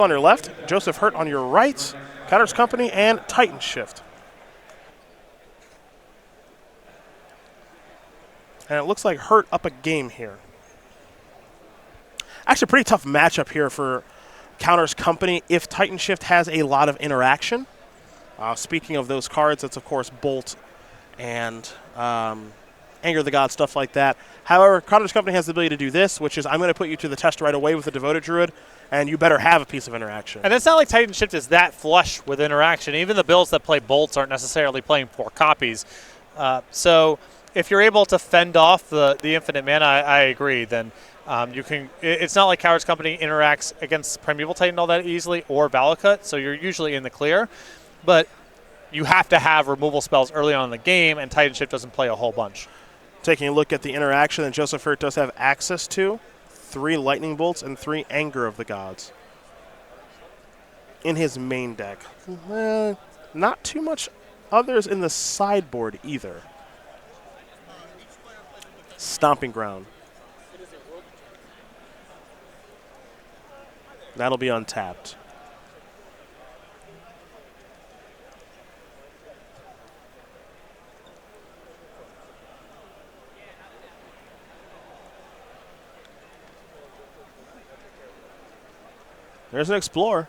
On your left, Joseph Hurt on your right, Counters Company and Titan Shift. And it looks like Hurt up a game here. Actually, a pretty tough matchup here for Counters Company if Titan Shift has a lot of interaction. Speaking of those cards, that's of course Bolt and Anger of the God, stuff like that. However, Counters Company has the ability to do this, which is I'm going to put you to the test right away with a Devoted Druid, and you better have a piece of interaction. And it's not like Titan Shift is that flush with interaction. Even the builds that play Bolts aren't necessarily playing 4 copies. So if you're able to fend off the infinite mana, I agree, then you can. It's not like Counters Company interacts against Primeval Titan all that easily or Valakut, so you're usually in the clear. But you have to have removal spells early on in the game, and Titan Shift doesn't play a whole bunch. Taking a look at the interaction that Joseph Hurt does have access to, 3 Lightning Bolts and 3 Anger of the Gods in his main deck. Not too much others in the sideboard either. Stomping Ground. That'll be untapped. There's an Explorer.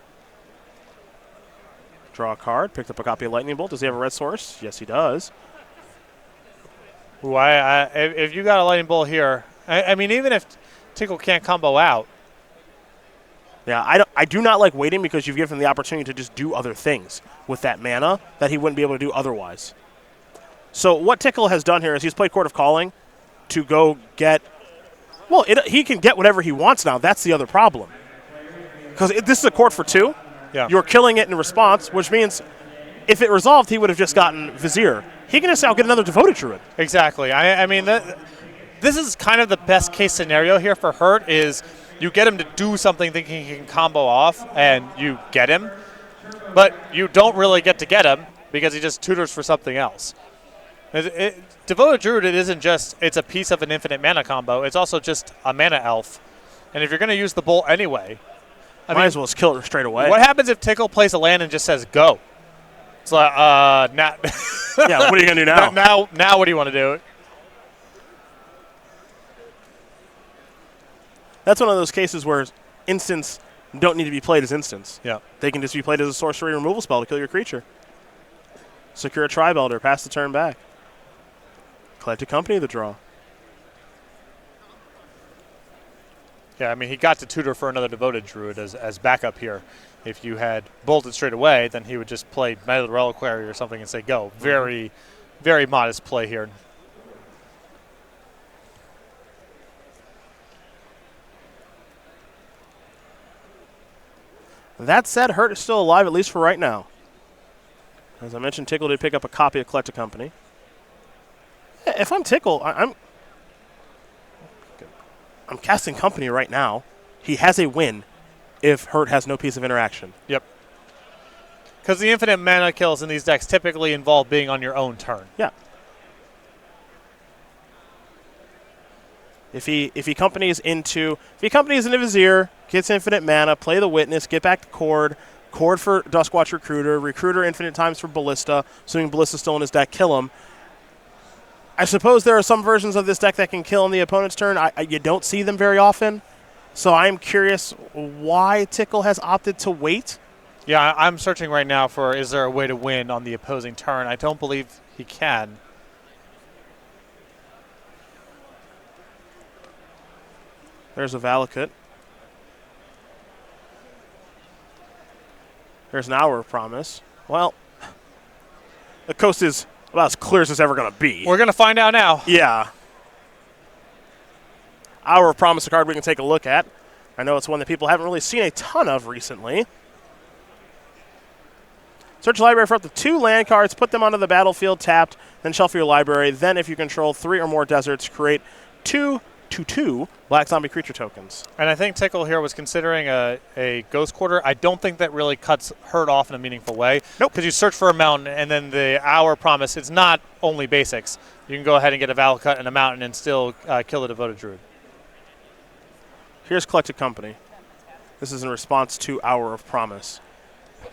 Draw a card, picked up a copy of Lightning Bolt. Does he have a red source? Yes, he does. Ooh, if you got a Lightning Bolt here, I mean, even if Tickal can't combo out. Yeah, I do not like waiting because you've given him the opportunity to just do other things with that mana that he wouldn't be able to do otherwise. So what Tickal has done here is he's played Court of Calling to go get, well, he can get whatever he wants now. That's the other problem. Because this is a court for 2. Yeah. You're killing it in response, which means if it resolved, he would have just gotten Vizier. He can just now get another Devoted Druid. Exactly. I mean, this is kind of the best case scenario here for Hurt is you get him to do something thinking he can combo off, and you get him. But you don't really get to get him because he just tutors for something else. Devoted Druid, it isn't just it's a piece of an infinite mana combo. It's also just a mana elf. And if you're going to use the Bolt anyway, Might as well just kill it straight away. What happens if Tickal plays a land and just says go? It's like, now. Yeah, what are you going to do now? Now what do you want to do? That's one of those cases where instants don't need to be played as instants. Yeah. They can just be played as a sorcery removal spell to kill your creature. Secure a Tri-Belter, pass the turn back. Collect a Company the draw. Yeah, I mean, he got to tutor for another Devoted Druid as backup here. If you had bolted straight away, then he would just play Knight of the Reliquary or something and say go. Very, very modest play here. That said, Hurt is still alive, at least for right now. As I mentioned, Tickal did pick up a copy of Collect a Company. If I'm Tickal, I'm casting Company right now. He has a win if Hurt has no piece of interaction. Yep. Because the infinite mana kills in these decks typically involve being on your own turn. Yeah. If he companies into Vizier, gets infinite mana, play the Witness, get back to Cord for Duskwatch Recruiter infinite times for Ballista, assuming Ballista's still in his deck, kill him. I suppose there are some versions of this deck that can kill on the opponent's turn. You don't see them very often. So I'm curious why Tickal has opted to wait. Yeah, I'm searching right now for is there a way to win on the opposing turn. I don't believe he can. There's a Valakut. There's an Hour of Promise. Well, the coast is about as clear as it's ever going to be. We're going to find out now. Yeah. Hour of Promise, a card we can take a look at. I know it's one that people haven't really seen a ton of recently. Search your library for up to 2 land cards, put them onto the battlefield tapped, then shuffle your library. Then if you control 3 or more deserts, create 2/2 black zombie creature tokens. And I think Tickal here was considering a Ghost Quarter. I don't think that really cuts Hurt off in a meaningful way. Nope. Because you search for a mountain, and then the Hour Promise, it's not only basics. You can go ahead and get a Valakut and a mountain and still kill the Devoted Druid. Here's Collect a Company. This is in response to Hour of Promise. I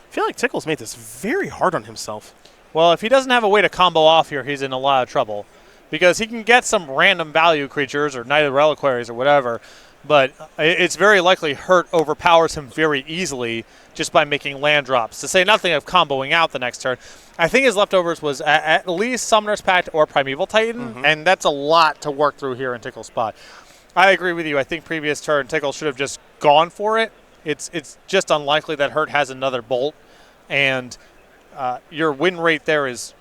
feel like Tickle's made this very hard on himself. Well, if he doesn't have a way to combo off here, he's in a lot of trouble. Because he can get some random value creatures or Knight of the Reliquaries or whatever, but it's very likely Hurt overpowers him very easily just by making land drops, to say nothing of comboing out the next turn. I think his leftovers was at least Summoner's Pact or Primeval Titan, and that's a lot to work through here in Tickle's spot. I agree with you. I think previous turn Tickle should have just gone for it. It's just unlikely that Hurt has another bolt, and your win rate there is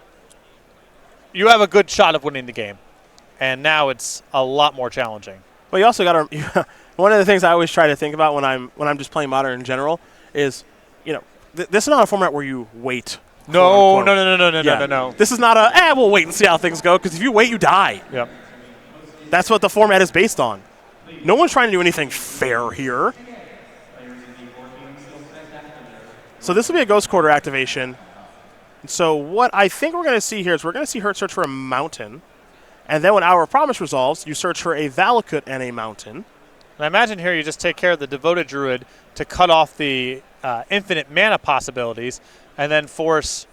you have a good shot of winning the game, and now it's a lot more challenging. Well, you also got to one of the things I always try to think about when I'm just playing Modern in general is, this is not a format where you wait. No. This is not we'll wait and see how things go, because if you wait, you die. Yep. That's what the format is based on. No one's trying to do anything fair here. So this will be a Ghost Quarter activation. So what I think we're going to see here is we're going to see Hurt search for a mountain. And then when Hour of Promise resolves, you search for a Valakut and a mountain. And I imagine here you just take care of the Devoted Druid to cut off the infinite mana possibilities, and then force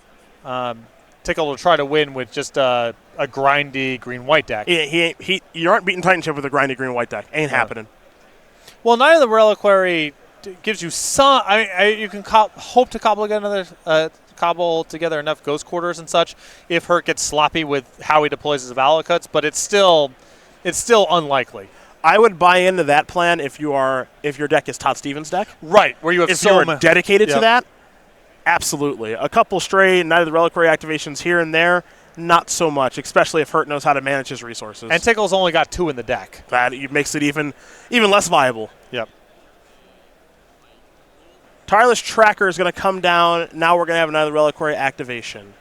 Tickle to try to win with just a grindy green-white deck. You aren't beating Titanship with a grindy green-white deck. Ain't happening. Well, Knight of the Reliquary gives you some. You can hope to cobble together enough Ghost Quarters and such if Hurt gets sloppy with how he deploys his Valakuts, but it's still unlikely. I would buy into that plan if your deck is Todd Stevens' deck. Right, where you have if you're dedicated to that. Absolutely. A couple stray Knight of the Reliquary activations here and there, not so much, especially if Hurt knows how to manage his resources. And Tickle's only got 2 in the deck. That makes it even less viable. Yep. Tireless Tracker is going to come down. Now we're going to have another Reliquary activation.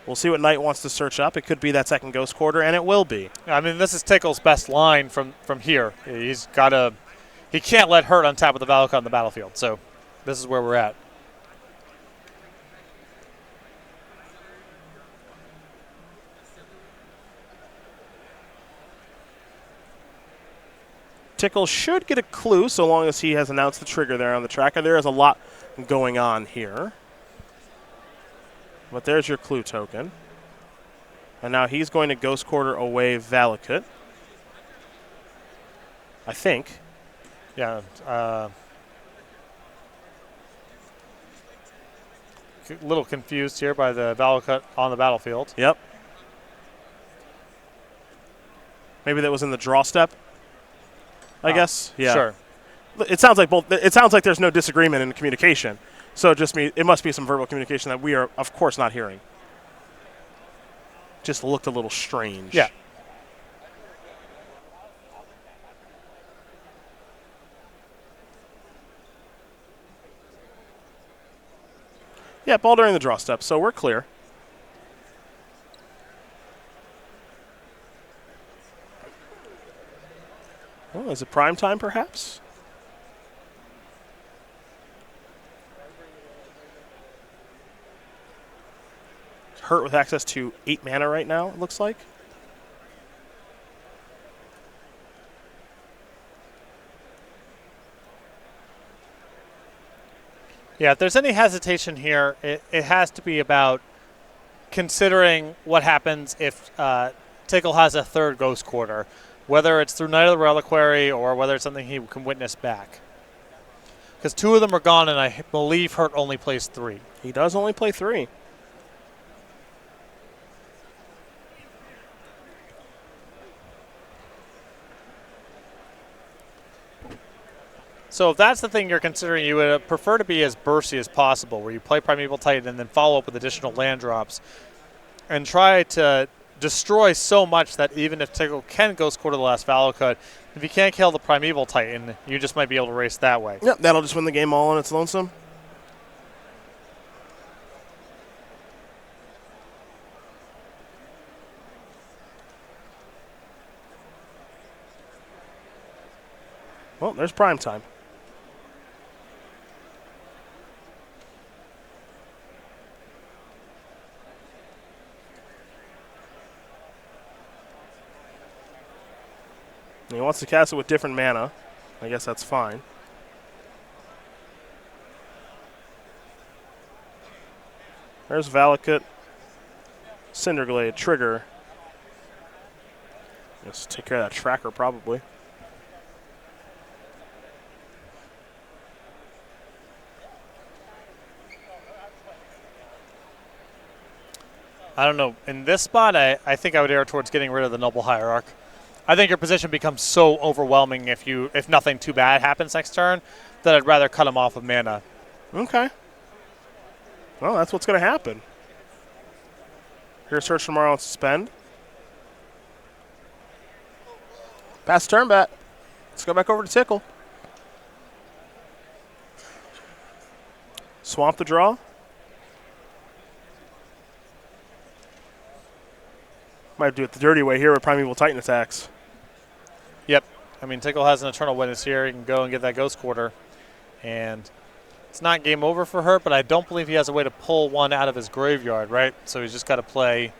We'll see what Knight wants to search up. It could be that second Ghost Quarter, and it will be. I mean, this is Tickle's best line from here. He can't let Hurt untap with the Valakut on the battlefield. So this is where we're at. Tickle should get a clue so long as he has announced the trigger there on the tracker. There is a lot going on here. But there's your clue token. And now he's going to Ghost Quarter away Valakut. I think. Yeah. A little confused here by the Valakut on the battlefield. Yep. Maybe that was in the draw step. I guess. Yeah. Sure. It sounds like there's no disagreement in communication. So it must be some verbal communication that we are, of course, not hearing. Just looked a little strange. Yeah. Yeah, ball during the draw step, so we're clear. Well, is it prime time, perhaps? Hurt with access to 8 mana right now, it looks like. Yeah, if there's any hesitation here, it has to be about considering what happens if Tickle has a third Ghost Quarter, whether it's through Knight of the Reliquary or whether it's something he can witness back. Because 2 of them are gone, and I believe Hurt only plays 3. He does only play 3. So if that's the thing you're considering, you would prefer to be as bursty as possible, where you play Primeval Titan and then follow up with additional land drops and try to destroy so much that even if Tickle can Ghost Quarter the last Valakut, if you can't kill the Primeval Titan, you just might be able to race that way. Yep, that'll just win the game all on its lonesome. Well, there's prime time. wants to cast it with different mana. I guess that's fine. There's Valakut. Cinderglade, trigger. Let's take care of that tracker probably. I don't know. In this spot, I think I would err towards getting rid of the Noble Hierarch. I think your position becomes so overwhelming if nothing too bad happens next turn that I'd rather cut him off of mana. Okay. Well, that's what's going to happen. Here, search tomorrow and suspend. Pass turn bat. Let's go back over to Tickal. Swamp the draw. Might do it the dirty way here with Primeval Titan attacks. Yep. I mean, Tickal has an Eternal Witness here. He can go and get that Ghost Quarter. And it's not game over for her, but I don't believe he has a way to pull one out of his graveyard, right? So he's just got to play.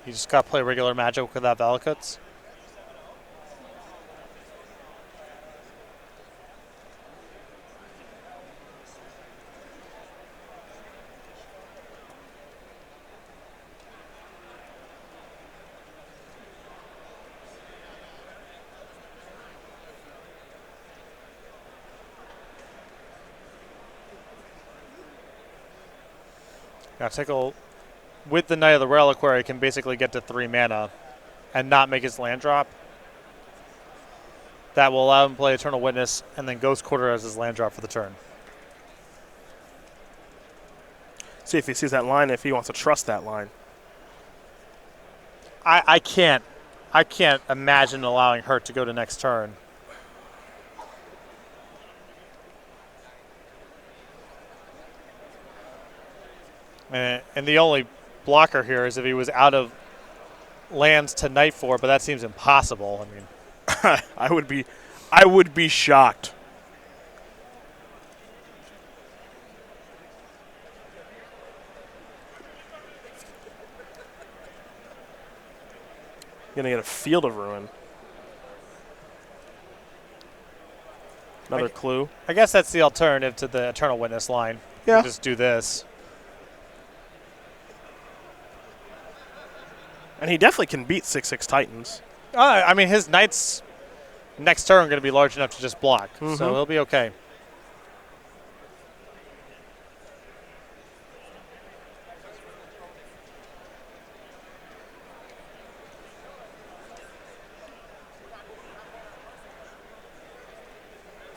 He just got to play regular Magic without Valakuts. Now Tickal, with the Knight of the Reliquary, can basically get to 3 mana and not make his land drop. That will allow him to play Eternal Witness and then Ghost Quarter as his land drop for the turn. See if he sees that line, if he wants to trust that line. I can't imagine allowing her to go to next turn. And the only blocker here is if he was out of lands to Nightfall, but that seems impossible. I mean, I would be shocked. Gonna get a Field of Ruin. Another clue. I guess that's the alternative to the Eternal Witness line. Yeah. You just do this. And he definitely can beat 6/6 Titans. I mean, his Knights next turn are going to be large enough to just block, so he'll be okay.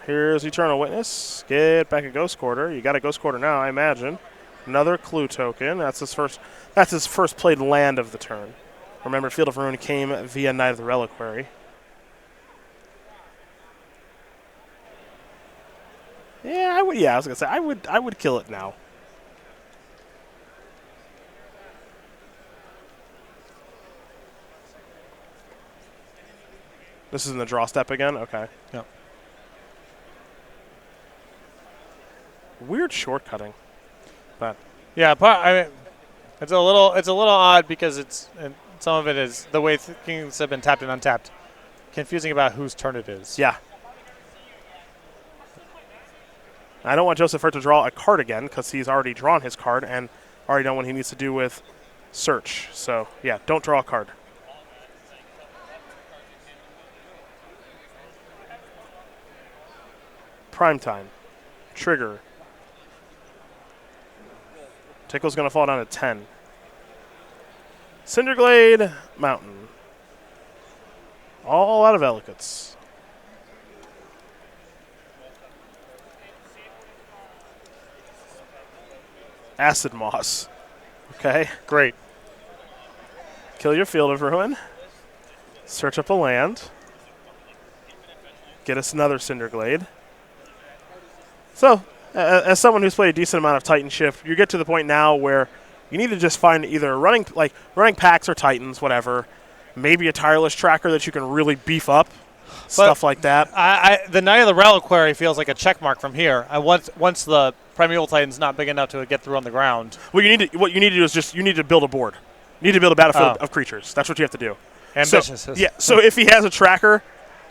Here's Eternal Witness. Get back a Ghost Quarter. You got a Ghost Quarter now, I imagine. Another clue token. That's his first played land of the turn. Remember, Field of Ruin came via Knight of the Reliquary. Yeah, I would. Yeah, I was gonna say I would kill it now. This is in the draw step again. Okay. Yep. Weird shortcutting, but yeah, I mean, it's a little odd because some of it is the way things have been tapped and untapped, confusing about whose turn it is. Yeah. I don't want Joseph Hurt to draw a card again because he's already drawn his card and already know what he needs to do with search. So, yeah, don't draw a card. Primetime. Trigger. Tickle's going to fall down to 10. Cinderglade Mountain. All out of Valakuts. Acid Moss. Okay. Great. Kill your Field of Ruin. Search up a land. Get us another Cinderglade. So, as someone who's played a decent amount of Titanship, you get to the point now where you need to just find either running packs or Titans, whatever. Maybe a Tireless Tracker that you can really beef up. Stuff like that. The Knight of the Reliquary feels like a check mark from here. Once the Primeval Titan's not big enough to get through on the ground. What you need to do is you need to build a board. You need to build a battlefield of creatures. That's what you have to do. Ambitious. So if he has a tracker,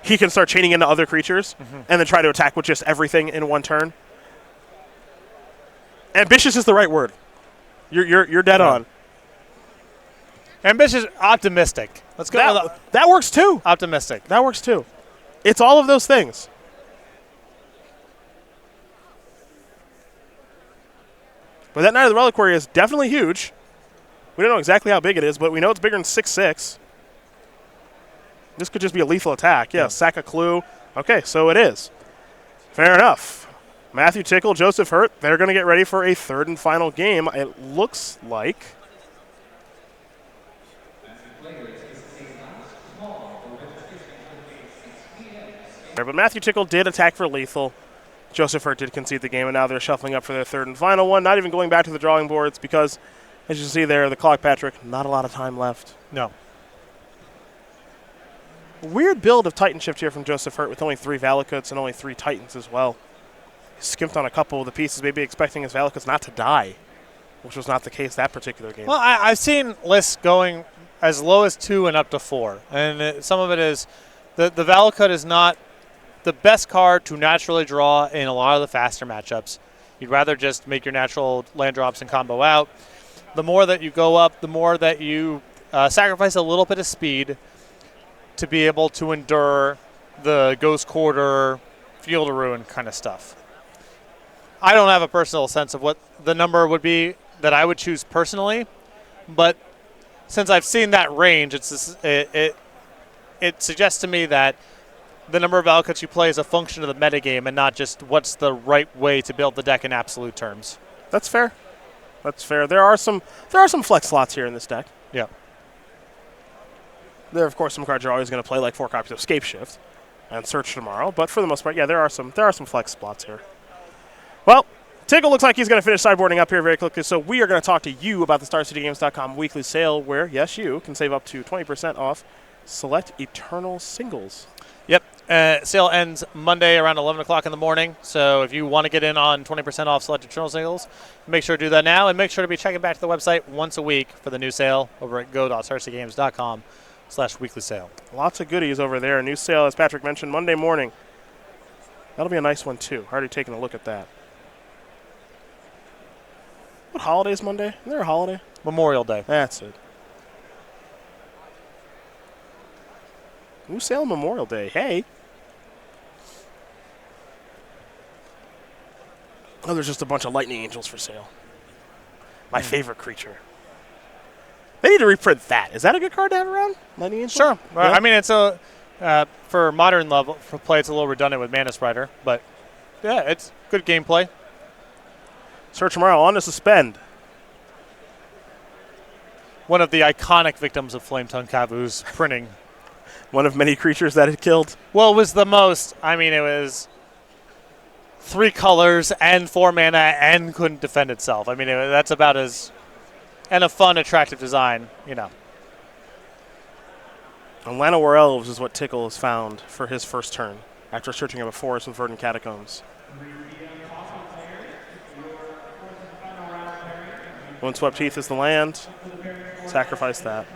he can start chaining into other creatures and then try to attack with just everything in one turn. Ambitious is the right word. You're dead on. Ambitious, optimistic. Let's go with that works too. optimistic. That works too. It's all of those things. But that Knight of the Reliquary is definitely huge. We don't know exactly how big it is, but we know it's bigger than 6/6. This could just be a lethal attack. Yeah, sack a clue. Okay, so it is. Fair enough. Matthew Tickal, Joseph Hurt, they're going to get ready for a third and final game, it looks like. But Matthew Tickal did attack for lethal. Joseph Hurt did concede the game, and now they're shuffling up for their third and final one. Not even going back to the drawing boards because, as you can see there, the clock, Patrick, not a lot of time left. No. Weird build of Titan Shift here from Joseph Hurt with only 3 Valakuts and only 3 Titans as well. He skimped on a couple of the pieces, maybe expecting his Valakuts not to die, which was not the case that particular game. Well, I've seen lists going as low as 2 and up to 4. And some of it is the Valakut is not the best card to naturally draw in a lot of the faster matchups. You'd rather just make your natural land drops and combo out. The more that you go up, the more that you sacrifice a little bit of speed to be able to endure the Ghost Quarter, Field of Ruin kind of stuff. I don't have a personal sense of what the number would be that I would choose personally, but since I've seen that range, it suggests to me that the number of Valakuts you play is a function of the metagame and not just what's the right way to build the deck in absolute terms. That's fair. That's fair. There are some flex slots here in this deck. Yeah. There are, of course, some cards you're always going to play, like 4 copies of Scape Shift and Search tomorrow. But for the most part, yeah, there are some flex spots here. Well, Tickal looks like he's going to finish sideboarding up here very quickly, so we are going to talk to you about the StarCityGames.com weekly sale where, yes, you can save up to 20% off select Eternal Singles. Yep. Sale ends Monday around 11 o'clock in the morning, so if you want to get in on 20% off select Eternal Singles, make sure to do that now, and make sure to be checking back to the website once a week for the new sale over at go.starcitygames.com/weekly sale. Lots of goodies over there. A new sale, as Patrick mentioned, Monday morning. That'll be a nice one, too. Already taking a look at that. What holiday is Monday? Is there a holiday? Memorial Day. That's it. New sale Memorial Day. Hey. Oh, there's just a bunch of lightning angels for sale. My favorite creature. They need to reprint that. Is that a good card to have around? Lightning angel? Sure. Yeah. I mean, it's for modern level for play, it's a little redundant with Mana Sprider, but yeah, it's good gameplay. Search tomorrow on to suspend. One of the iconic victims of Flame Tongue Kavu's printing. One of many creatures that it killed. Well, it was the most. I mean, it was 3 colors and 4 mana and couldn't defend itself. I mean, that's about as... And a fun, attractive design, you know. And Lana War Elves is what Tickal has found for his first turn after searching of a forest with verdant catacombs. Windswept Heath is the land. Sacrifice that.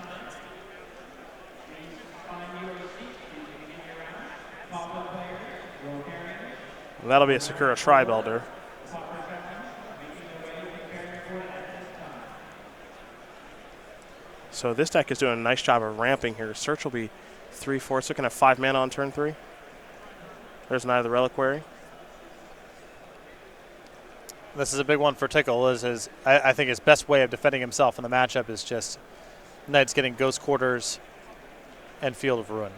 And that'll be a Sakura Tribe Elder. So this deck is doing a nice job of ramping here. Search will be 3/4. It's looking at 5 mana on turn 3. There's Knight of the Reliquary. This is a big one for Tickal. I think his best way of defending himself in the matchup is just Knights getting Ghost Quarters and Field of Ruin.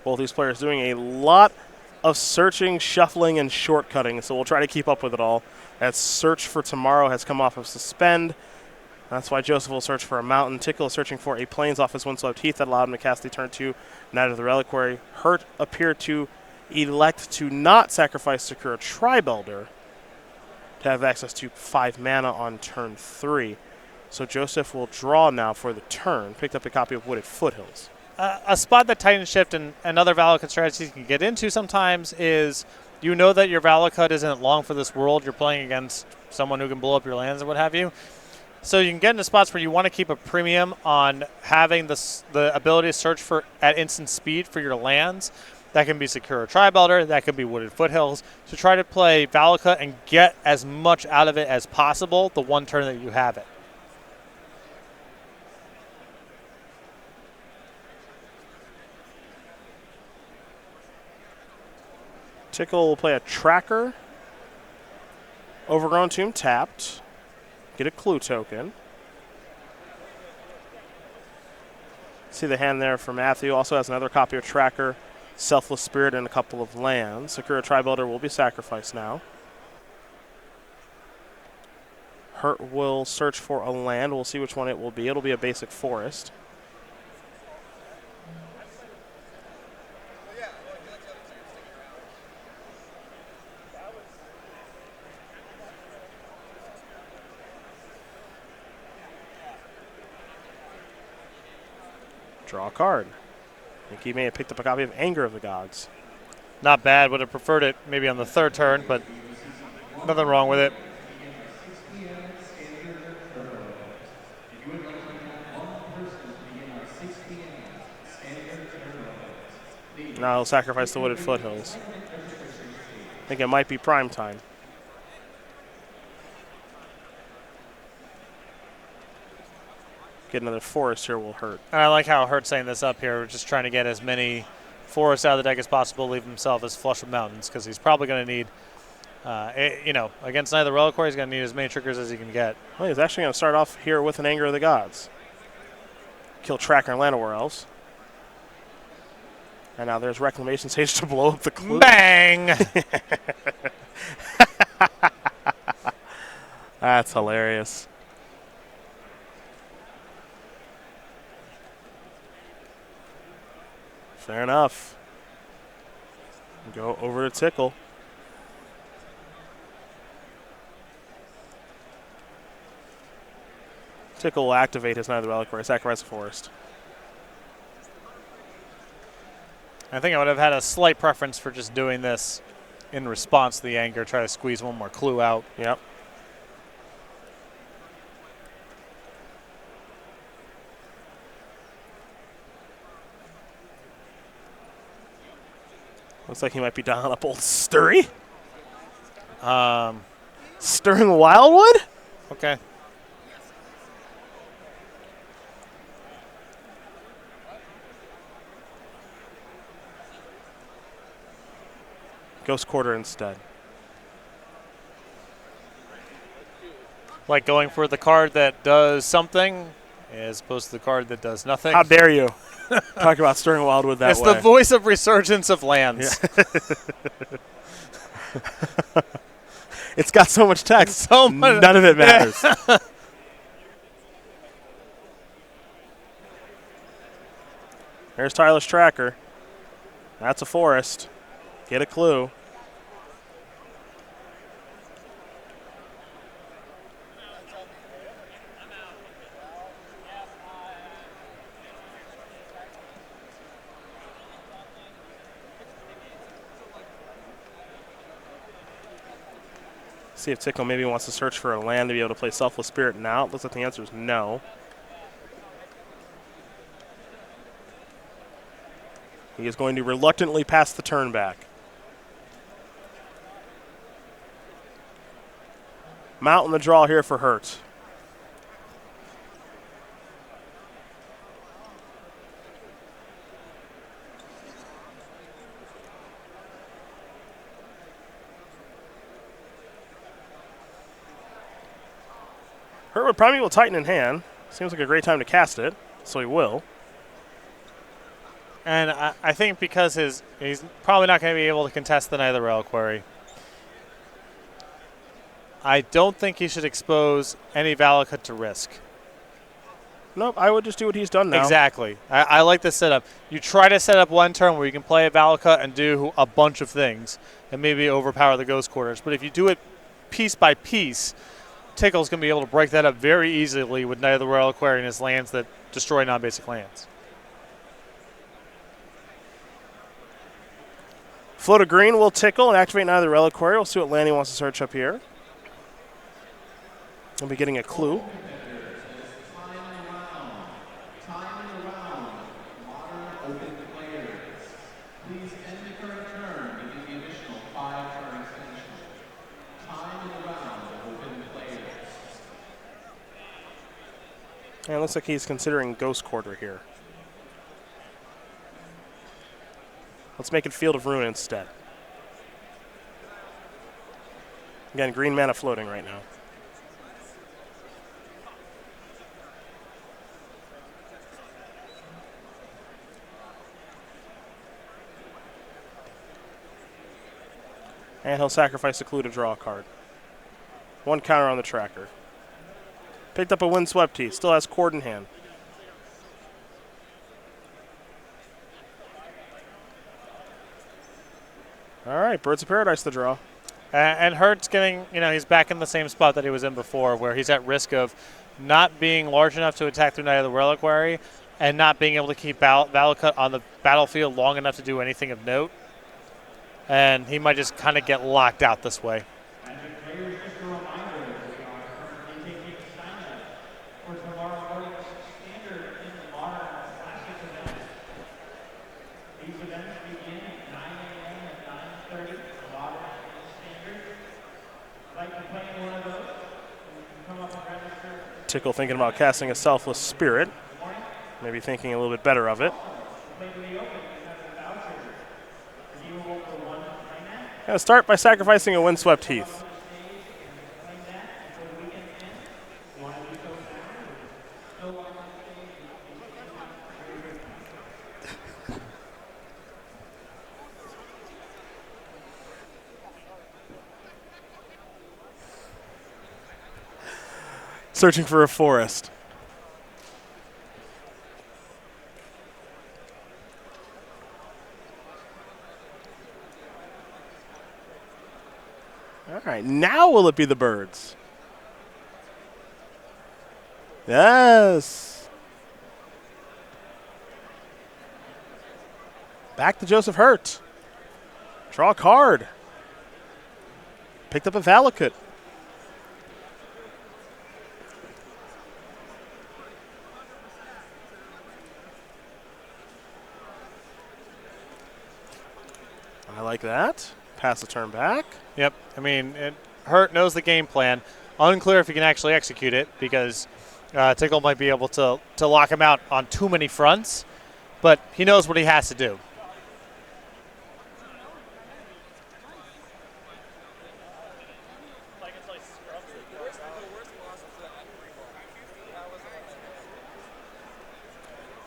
Both these players doing a lot of searching, shuffling, and shortcutting, so we'll try to keep up with it all. As Search for tomorrow has come off of Suspend. That's why Joseph will search for a mountain. Tickal is searching for a Plains off his Windswept Heath that allowed him to cast the turn 2 Knight of the Reliquary. Hurt appeared to elect to not sacrifice Sakura Tribe Elder to have access to 5 mana on turn 3. So Joseph will draw now for the turn. Picked up a copy of Wooded Foothills. A spot that Titan Shift and other Valakut strategies can get into sometimes is you know that your Valakut isn't long for this world. You're playing against someone who can blow up your lands and what have you. So you can get into spots where you want to keep a premium on having the ability to search for at instant speed for your lands. That can be Secure Tri-Belter, that could be Wooded Foothills, to try to play Valakut and get as much out of it as possible the one turn that you have it. Tickal will play a Tracker. Overgrown Tomb tapped. Get a Clue token. See the hand there for Matthew. Also has another copy of Tracker, Selfless Spirit, and a couple of lands. Sakura Tri-Builder will be sacrificed now. Hurt will search for a land. We'll see which one it will be. It'll be a basic forest. Draw a card. I think he may have picked up a copy of Anger of the Gods. Not bad. Would have preferred it maybe on the third turn, but nothing wrong with it. Now he'll sacrifice the Wooded Foothills. I think it might be prime time. Get another forest here will hurt. And I like how Hurt's saying this up here. We're just trying to get as many forests out of the deck as possible, leave himself as flush with mountains, because he's probably going to need, against neither Reliquary, he's going to need as many triggers as he can get. Well, he's actually going to start off here with an Anger of the Gods. Kill Tracker and Llanowar Elves. And now there's Reclamation Sage to blow up the Clue. Bang! That's hilarious. Fair enough. Go over to Tickal. Tickal will activate his Neither Reliquary, sacrifice a forest. I think I would have had a slight preference for just doing this in response to the anger, try to squeeze one more clue out. Yep. Looks like he might be dialing up old Sturry. Stirring Wildwood? Okay. Ghost Quarter instead. Like going for the card that does something as opposed to the card that does nothing. How dare you talk about Stirring Wildwood that it's way. the voice of resurgence of lands. Yeah. It's got so much text. So much. None of it matters. There's Tireless Tracker. That's a forest. Get a clue. See if Tickal maybe wants to search for a land to be able to play Selfless Spirit now. It looks like the answer is no. He is going to reluctantly pass the turn back. Mountain the draw here for Hurt. Hurt with Primeval Titan in hand. Seems like a great time to cast it, so he will. And I think because he's probably not going to be able to contest the Neither Reliquary, I don't think he should expose any Valakut to risk. Nope, I would just do what he's done now. Exactly. I like this setup. You try to set up one turn where you can play a Valakut and do a bunch of things and maybe overpower the Ghost Quarters. But if you do it piece by piece, Tickal's going to be able to break that up very easily with Neither Reliquary and his lands that destroy non-basic lands. Float a green will Tickal and activate Neither Reliquary. We'll see what land he wants to search up here. We'll be getting a clue. And it looks like he's considering Ghost Quarter here. Let's make it Field of Ruin instead. Again, green mana floating right now. And he'll sacrifice a clue to draw a card. One counter on the tracker. Picked up a Windswept Heath. Still has Cord in hand. All right, Birds of Paradise to draw. And Hurt's getting, he's back in the same spot that he was in before, where he's at risk of not being large enough to attack through Knight of the Reliquary and not being able to keep Valakut on the battlefield long enough to do anything of note. And he might just kind of get locked out this way. Tickal thinking about casting a Selfless Spirit. Maybe thinking a little bit better of it. Gonna start by sacrificing a Windswept Heath. Searching for a forest. All right, now will it be the birds? Yes. Back to Joseph Hurt. Draw a card. Picked up a Valakut. I like that. Pass the turn back. Yep. I mean, Hurt knows the game plan. Unclear if he can actually execute it because Tickal might be able to lock him out on too many fronts, but he knows what he has to do.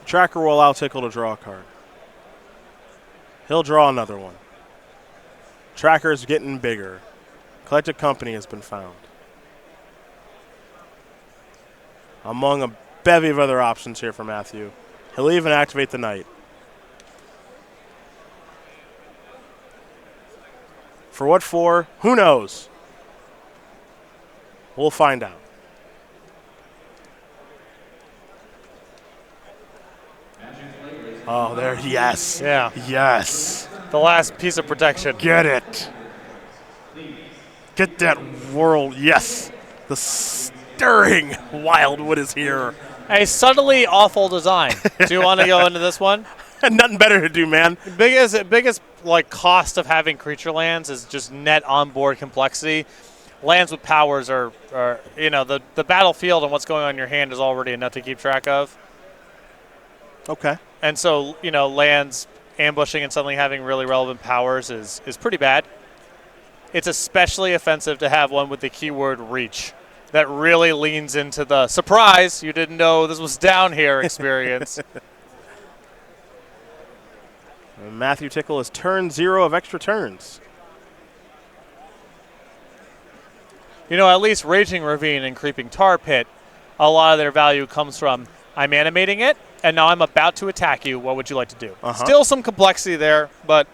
Tracker will allow Tickal to draw a card. He'll draw another one. Tracker's getting bigger. Collected Company has been found. Among a bevy of other options here for Matthew. He'll even activate the Knight. For what for? Who knows? We'll find out. Oh, there, yes. Yeah. Yes. The last piece of protection. Get it. Get that world, yes. The stirring Wildwood is here. A subtly awful design. Do you want to go into this one? Nothing better to do, man. Biggest cost of having creature lands is just net onboard complexity. Lands with powers are the battlefield and what's going on in your hand is already enough to keep track of. Okay. And so, lands ambushing and suddenly having really relevant powers is pretty bad. It's especially offensive to have one with the keyword reach that really leans into the surprise, you didn't know this was down here experience. Matthew Tickal is turn 0 of extra turns. At least Raging Ravine and Creeping Tar Pit, a lot of their value comes from I'm animating it, and now I'm about to attack you. What would you like to do? Still some complexity there, but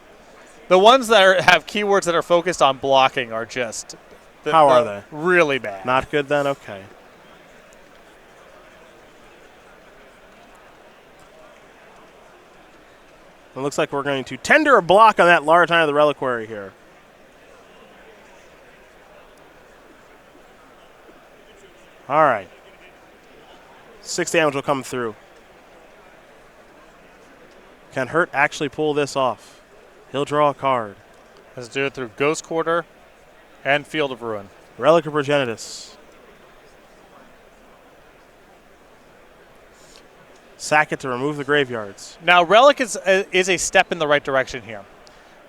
the ones that have keywords that are focused on blocking are just How are they? Really bad. Not good then? Okay. It looks like we're going to tender a block on that large Knight of the Reliquary here. All right. 6 damage will come through. Can Hurt actually pull this off? He'll draw a card. Let's do it through Ghost Quarter and Field of Ruin. Relic of Progenitus. Sack it to remove the graveyards. Now, Relic is a step in the right direction here.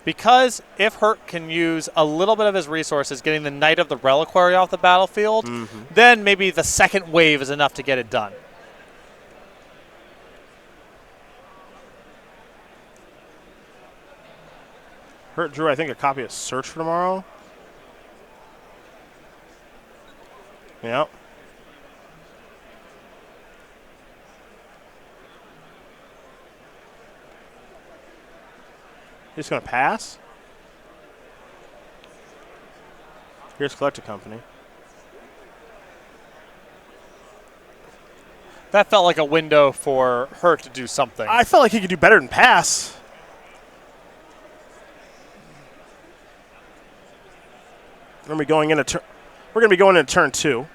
Because if Hurt can use a little bit of his resources getting the Knight of the Reliquary off the battlefield, then maybe the second wave is enough to get it done. Hurt drew, I think, a copy of Search for Tomorrow. Yep. He's going to pass. Here's Collector Company. That felt like a window for Hurt to do something. I felt like he could do better than pass. We're going to be going into turn 2.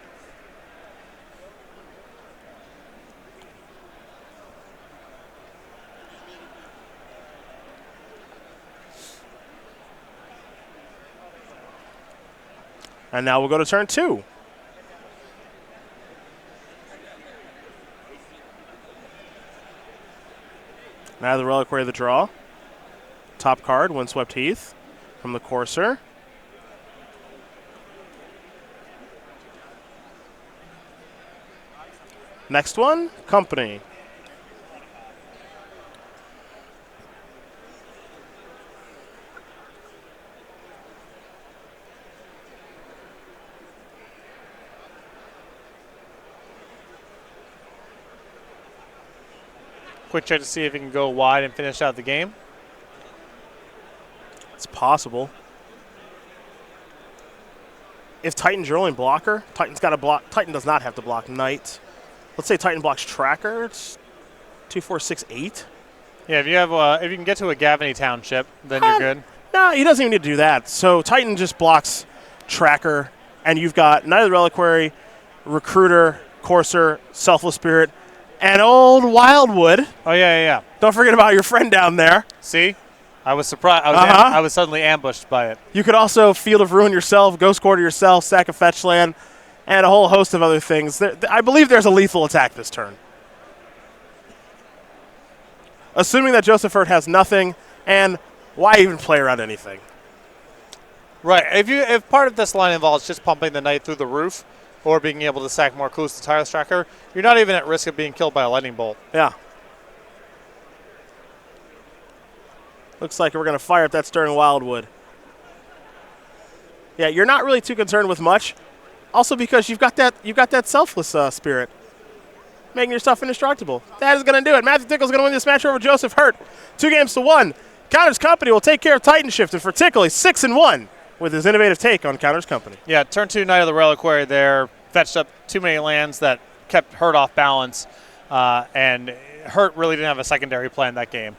And now we'll go to turn 2. Now the Reliquary of the Draw. Top card, Windswept Heath from the Courser. Next one, Company. Quick check to see if he can go wide and finish out the game. It's possible. If Titan's your only blocker, Titan's got to block. Titan does not have to block Knight. Let's say Titan blocks Tracker. It's 2, 4, 6, 8. Yeah, if you can get to a Gavany Township, then you're good. No, he doesn't even need to do that. So Titan just blocks Tracker, and you've got Knight of the Reliquary, Recruiter, Courser, Selfless Spirit, and old Wildwood. Oh, yeah. Don't forget about your friend down there. See? I was surprised. I was suddenly ambushed by it. You could also Field of Ruin yourself, Ghost Quarter yourself, sack a fetch land, and a whole host of other things. I believe there's a lethal attack this turn. Assuming that Joseph Hurt has nothing, and why even play around anything? Right. If part of this line involves just pumping the Knight through the roof or being able to sack more clues to Tireless Tracker, you're not even at risk of being killed by a lightning bolt. Yeah. Looks like we're going to fire up that Stern Wildwood. Yeah, you're not really too concerned with much. Also because you've got that Selfless Spirit, making your stuff indestructible. That is going to do it. Matthew Tickle's going to win this match over Joseph Hurt. 2-1. Counters Company will take care of Titan Shift, and for Tickle, he's 6-1 with his innovative take on Counters Company. Yeah, turn 2 Knight of the Reliquary there fetched up too many lands that kept Hurt off balance, and Hurt really didn't have a secondary plan that game.